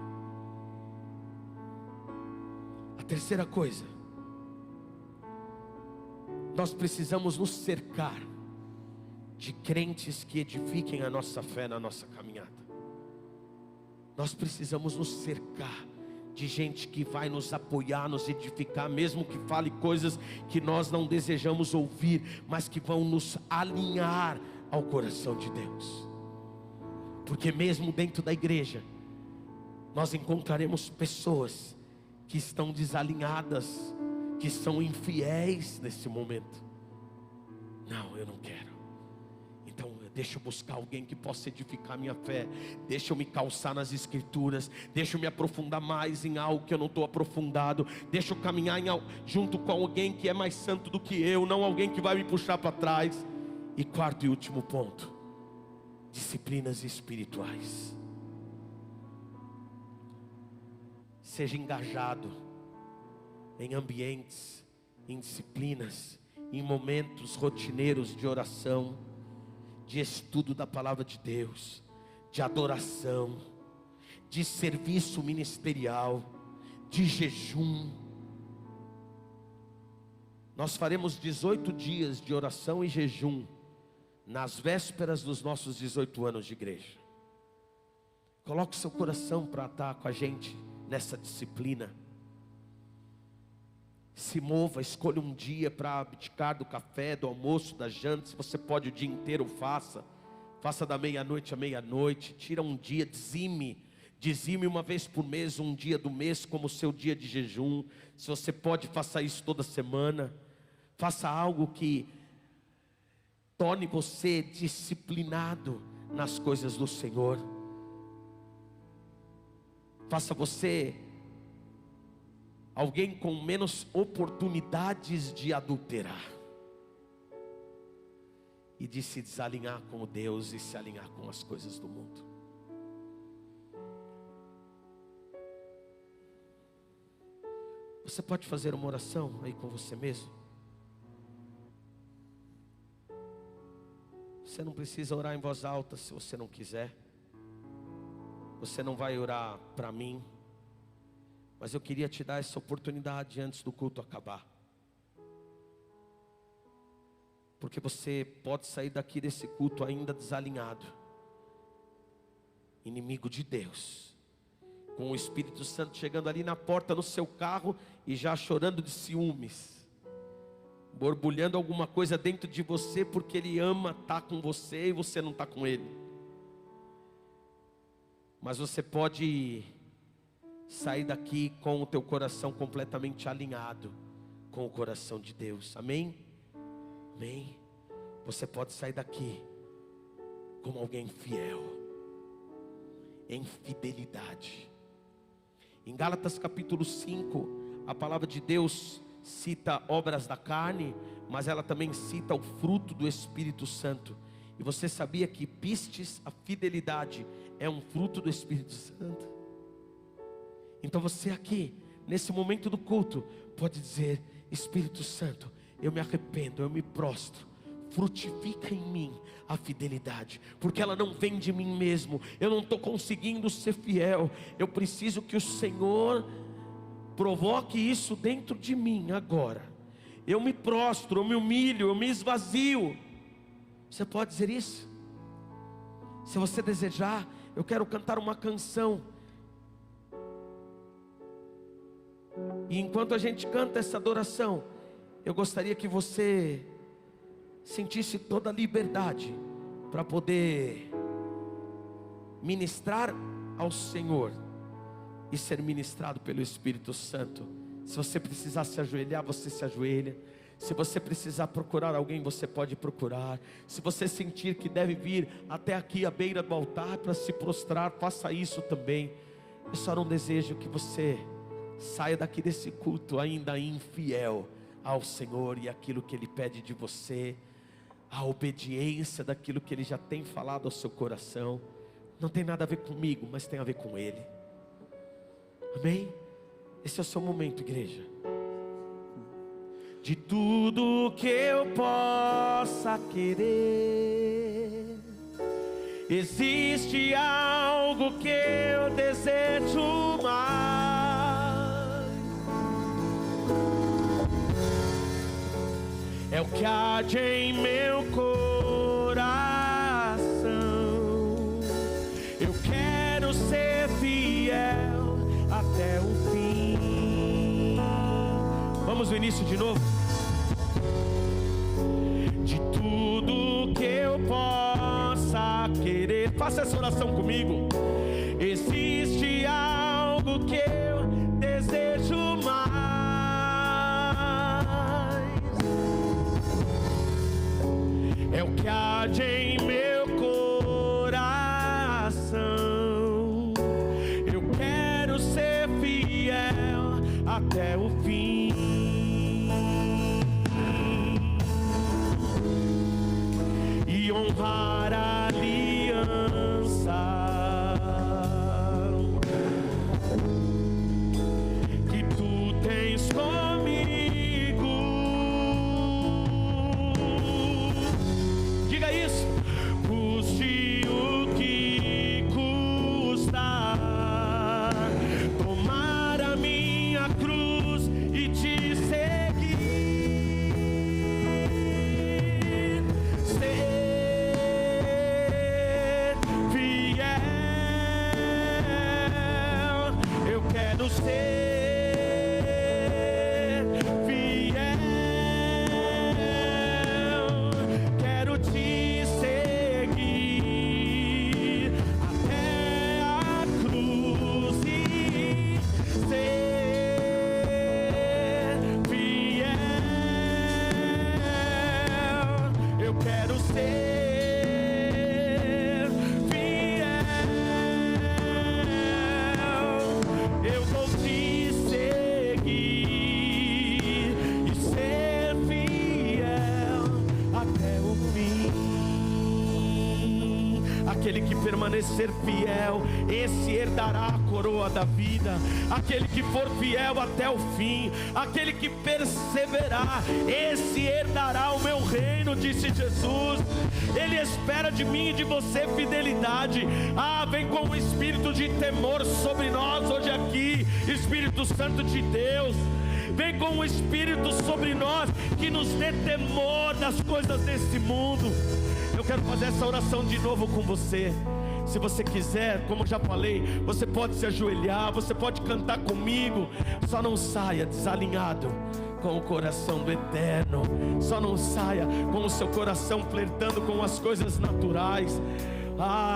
A terceira coisa, nós precisamos nos cercar de crentes que edifiquem a nossa fé na nossa caminhada. Nós precisamos nos cercar de gente que vai nos apoiar, nos edificar, mesmo que fale coisas que nós não desejamos ouvir, mas que vão nos alinhar ao coração de Deus. Porque mesmo dentro da igreja, nós encontraremos pessoas que estão desalinhadas, que são infiéis nesse momento. Não, eu não quero. Então deixa eu buscar alguém que possa edificar minha fé. Deixa eu me calçar nas escrituras. Deixa eu me aprofundar mais em algo que eu não estou aprofundado. Deixa eu caminhar junto com alguém que é mais santo do que eu, não alguém que vai me puxar para trás. E quarto e último ponto, disciplinas espirituais. Seja engajado em ambientes, em disciplinas, em momentos rotineiros de oração, de estudo da palavra de Deus, de adoração, de serviço ministerial, de jejum. Nós faremos 18 dias de oração e jejum nas vésperas dos nossos 18 anos de igreja. Coloque seu coração para estar com a gente nessa disciplina. Se mova, escolha um dia para abdicar do café, do almoço, da janta. Se você pode o dia inteiro, faça da meia-noite à meia-noite. Tira um dia, dizime uma vez por mês, um dia do mês como seu dia de jejum. Se você pode, faça isso toda semana. Faça algo que torne você disciplinado nas coisas do Senhor. Faça você alguém com menos oportunidades de adulterar e de se desalinhar com Deus e se alinhar com as coisas do mundo. Você pode fazer uma oração aí com você mesmo? Você não precisa orar em voz alta se você não quiser. Você não vai orar para mim. Mas eu queria te dar essa oportunidade antes do culto acabar. Porque você pode sair daqui desse culto ainda desalinhado. Inimigo de Deus. Com o Espírito Santo chegando ali na porta no seu carro e já chorando de ciúmes. Borbulhando alguma coisa dentro de você porque ele ama estar com você e você não está com ele. Mas você pode sair daqui com o teu coração completamente alinhado com o coração de Deus. Amém? Amém? Você pode sair daqui como alguém fiel, em fidelidade. Em Gálatas capítulo 5, a palavra de Deus cita obras da carne, mas ela também cita o fruto do Espírito Santo. E você sabia que pistes, a fidelidade, é um fruto do Espírito Santo? Então você aqui, nesse momento do culto, pode dizer: Espírito Santo, eu me arrependo, eu me prostro. Frutifica em mim a fidelidade, porque ela não vem de mim mesmo. Eu não estou conseguindo ser fiel. Eu preciso que o Senhor provoque isso dentro de mim agora. Eu me prostro, eu me humilho, eu me esvazio. Você pode dizer isso? Se você desejar, eu quero cantar uma canção. E enquanto a gente canta essa adoração, eu gostaria que você sentisse toda a liberdade para poder ministrar ao Senhor e ser ministrado pelo Espírito Santo. Se você precisar se ajoelhar, você se ajoelha. Se você precisar procurar alguém, você pode procurar. Se você sentir que deve vir até aqui à beira do altar para se prostrar, faça isso também. Eu só não desejo que você saia daqui desse culto ainda infiel ao Senhor e aquilo que Ele pede de você, a obediência daquilo que Ele já tem falado ao seu coração. Não tem nada a ver comigo, mas tem a ver com Ele. Amém? Esse é o seu momento, igreja. De tudo que eu possa querer, existe algo que eu desejo mais. É o que arde em meu coração. Eu quero ser fiel até o fim. Vamos no início de novo. De tudo que eu possa querer, faça essa oração comigo. Existe algo que eu desejo mais. É o que arde em meu coração. Eu quero ser fiel até o fim. E honrar a aliança que tu tens comigo. Diga isso. Custe o que custar, tomar a minha cruz e te seguir. Ser fiel. Eu quero ser fiel, eu vou te seguir e ser fiel até o fim. Aquele que permanecer fiel, esse herdará a coroa da vida. Aquele que for fiel até o fim, aquele que perseverar, esse herdará o meu reino, disse Jesus. Ele espera de mim e de você fidelidade. Vem com um espírito de temor sobre nós hoje aqui, Espírito Santo de Deus. Vem com um espírito sobre nós que nos dê temor das coisas desse mundo. Eu quero fazer essa oração de novo com você. Se você quiser, como eu já falei, você pode se ajoelhar, você pode cantar comigo. Só não saia desalinhado com o coração do eterno. Só não saia com o seu coração flertando com as coisas naturais.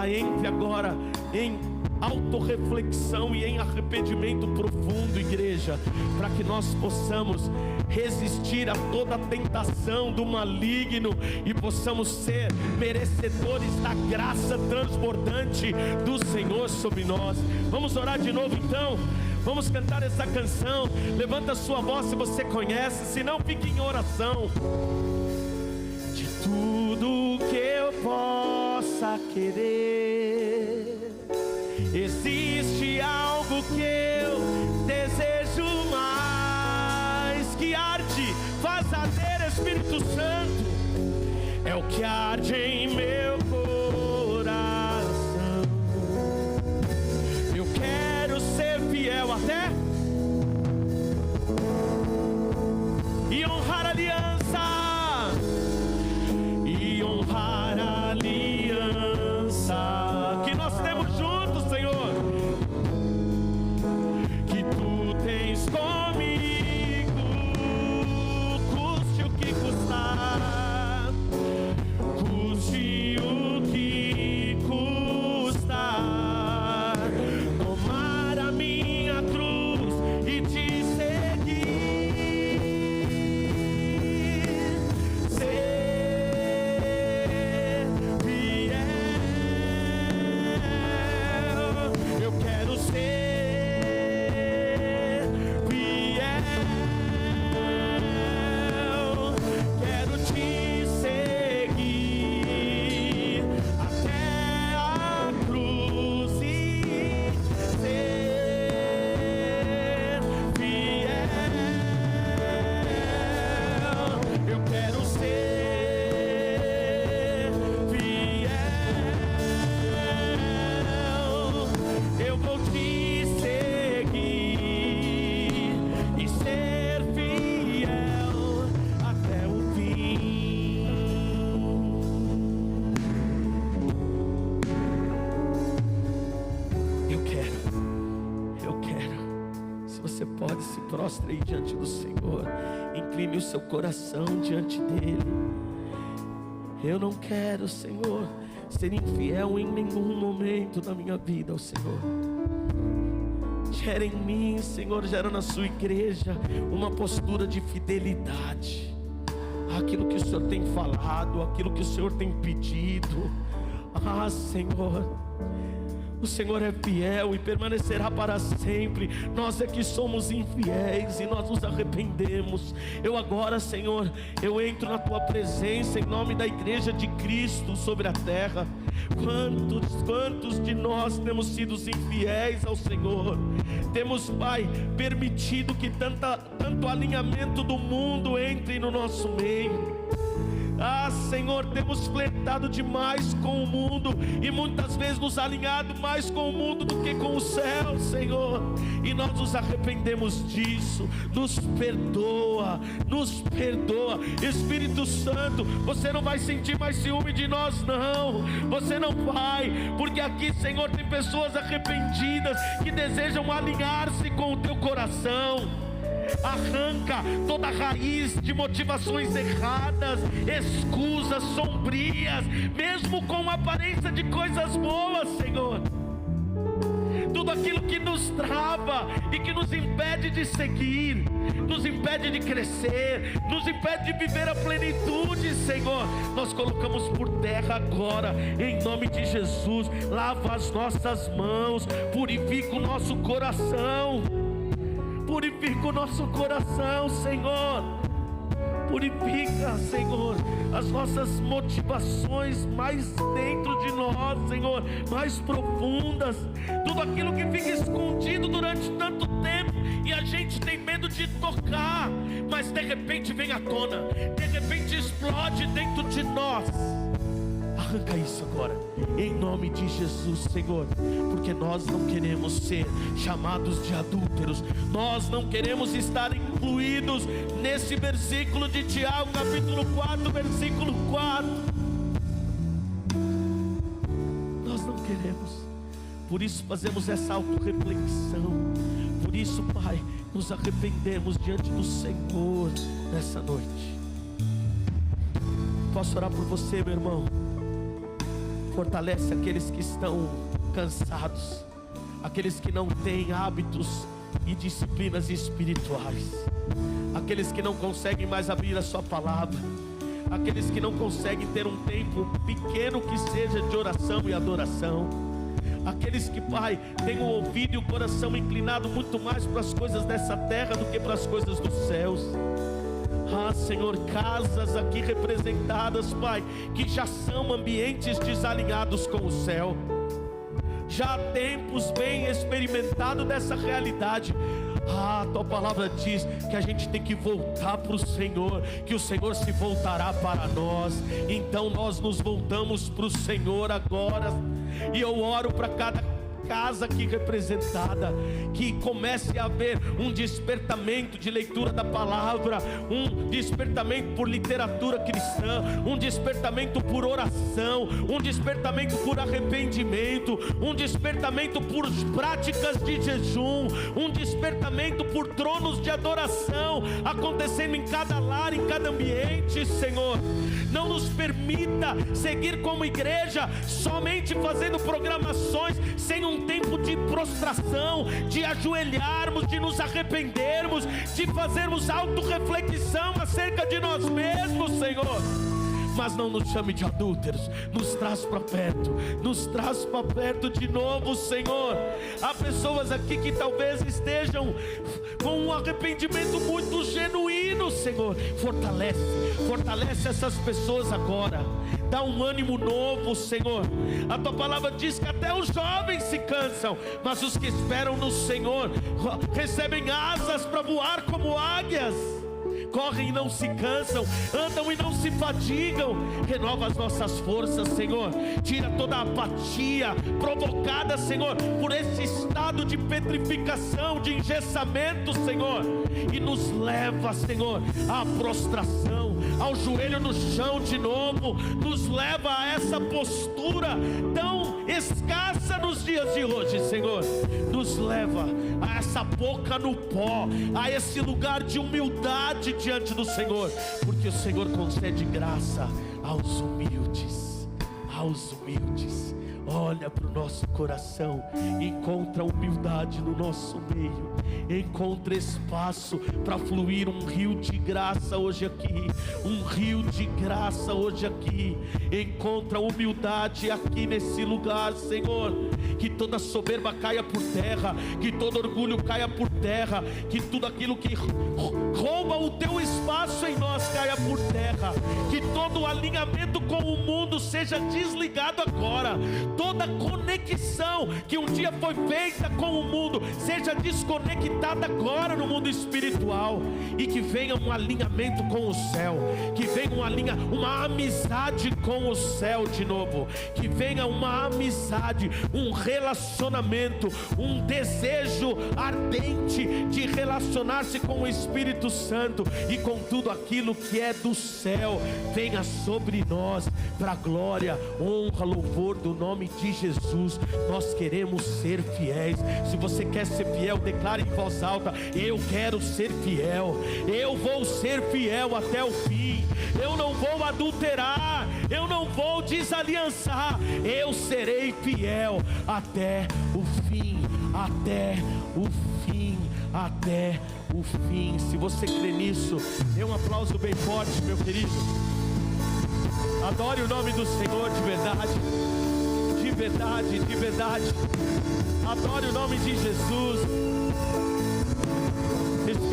Entre agora em autorreflexão e em arrependimento profundo, igreja, para que nós possamos resistir a toda tentação do maligno e possamos ser merecedores da graça transbordante do Senhor sobre nós. Vamos orar de novo então? Vamos cantar essa canção. Levanta a sua voz se você conhece, se não, fique em oração. De tudo que eu possa querer, existe algo que eu desejo mais, que arde, faz arder, Espírito Santo, é o que arde em meu coração. Eu quero ser fiel até e honrar a aliança, e honrar a aliança que nós temos juntos, Senhor, que tu tens comigo, custe o que custar, custe o que custar, tomar a minha cruz e te seguir, ser fiel. Eu quero ser fiel, quero te seguir até a cruz e ser fiel. Eu quero ser fiel, eu vou te seguir e ser fiel até o fim. Eu quero. Se você pode, se prostre aí diante do Senhor, incline o seu coração diante dele. Eu não quero, Senhor, ser infiel em nenhum momento da minha vida ao Senhor. Gera em mim, Senhor, gera na sua igreja uma postura de fidelidade àquilo que o Senhor tem falado, àquilo que o Senhor tem pedido. Senhor, o Senhor é fiel e permanecerá para sempre. Nós é que somos infiéis e nós nos arrependemos. Eu agora, Senhor, eu entro na tua presença em nome da igreja de Cristo sobre a terra. Quantos de nós temos sido infiéis ao Senhor? Temos, Pai, permitido que tanto alinhamento do mundo entre no nosso meio. Senhor, temos flertado demais com o mundo e muitas vezes nos alinhado mais com o mundo do que com o céu, Senhor. E nós nos arrependemos disso. Nos perdoa, nos perdoa. Espírito Santo, você não vai sentir mais ciúme de nós, não. Você não vai, porque aqui, Senhor, tem pessoas arrependidas que desejam alinhar-se com o teu coração. Arranca toda raiz de motivações erradas, escusas sombrias, mesmo com aparência de coisas boas, Senhor. tudo aquilo que nos trava e que nos impede de seguir, nos impede de crescer, nos impede de viver a plenitude, Senhor, nós colocamos por terra agora, em nome de Jesus. Lava as nossas mãos, purifica o nosso coração, purifica o nosso coração, Senhor. Purifica, Senhor, as nossas motivações mais dentro de nós, Senhor, mais profundas, tudo aquilo que fica escondido durante tanto tempo e a gente tem medo de tocar, mas de repente vem à tona, de repente explode dentro de nós. Arranca isso agora, em nome de Jesus, Senhor, porque nós não queremos ser chamados de adúlteros, nós não queremos estar incluídos nesse versículo de Tiago, capítulo 4, versículo 4. Nós não queremos, por isso fazemos essa autorreflexão, por isso, Pai, nos arrependemos diante do Senhor nessa noite. Posso orar por você, meu irmão? Fortalece aqueles que estão cansados, aqueles que não têm hábitos e disciplinas espirituais, aqueles que não conseguem mais abrir a sua palavra, aqueles que não conseguem ter um tempo pequeno que seja de oração e adoração, aqueles que, Pai, têm o ouvido e o coração inclinado muito mais para as coisas dessa terra do que para as coisas dos céus. Ah, Senhor, casas aqui representadas, Pai, que já são ambientes desalinhados com o céu. Já há tempos bem experimentado dessa realidade. Ah, Tua palavra diz que a gente tem que voltar para o Senhor, que o Senhor se voltará para nós. Então nós nos voltamos para o Senhor agora. E eu oro para cada casa aqui representada, que comece a haver um despertamento de leitura da palavra, um despertamento por literatura cristã, um despertamento por oração, um despertamento por arrependimento, um despertamento por práticas de jejum, um despertamento por tronos de adoração acontecendo em cada lar, em cada ambiente, Senhor. Não nos permita seguir como igreja somente fazendo programações sem um tempo de prostração, de ajoelharmos, de nos arrependermos, de fazermos autorreflexão acerca de nós mesmos, Senhor. Mas não nos chame de adúlteros, nos traz para perto de novo, Senhor. Há pessoas aqui que talvez estejam com um arrependimento muito genuíno, Senhor. Fortalece essas pessoas agora, dá um ânimo novo, Senhor. A Tua palavra diz que até os jovens se cansam, mas os que esperam no Senhor recebem asas para voar como águias. Correm e não se cansam, andam e não se fatigam. Renova as nossas forças, Senhor. Tira toda a apatia provocada, Senhor, por esse estado de petrificação, de engessamento, Senhor, e nos leva, Senhor, à prostração, ao joelho no chão de novo. Nos leva a essa postura tão escassa nos dias de hoje, Senhor. Nos leva a essa boca no pó, a esse lugar de humildade diante do Senhor, porque o Senhor concede graça aos humildes, aos humildes. Olha para o nosso coração, encontra humildade no nosso meio, encontra espaço para fluir um rio de graça hoje aqui, um rio de graça hoje aqui. Encontra humildade aqui nesse lugar, Senhor. Que toda soberba caia por terra, que todo orgulho caia por terra, que tudo aquilo que rouba o Teu espaço em nós caia por terra, que todo alinhamento com o mundo seja desligado agora. Toda conexão que um dia foi feita com o mundo seja desconectada agora no mundo espiritual, e que venha um alinhamento com o céu, que venha uma amizade com o céu de novo, que venha uma amizade, um relacionamento, um desejo ardente de relacionar-se com o Espírito Santo e com tudo aquilo que é do céu. Venha sobre nós, para a glória, honra, louvor do nome de Jesus. Nós queremos ser fiéis. Se você quer ser fiel, declare em voz alta: eu quero ser fiel, eu vou ser fiel até o fim. Eu não vou adulterar, eu não vou desaliançar, eu serei fiel até o fim. até o fim, até o fim. Se você crê nisso, dê um aplauso bem forte, meu querido. Adore o nome do Senhor de verdade, de verdade, de verdade. Adore o nome de Jesus.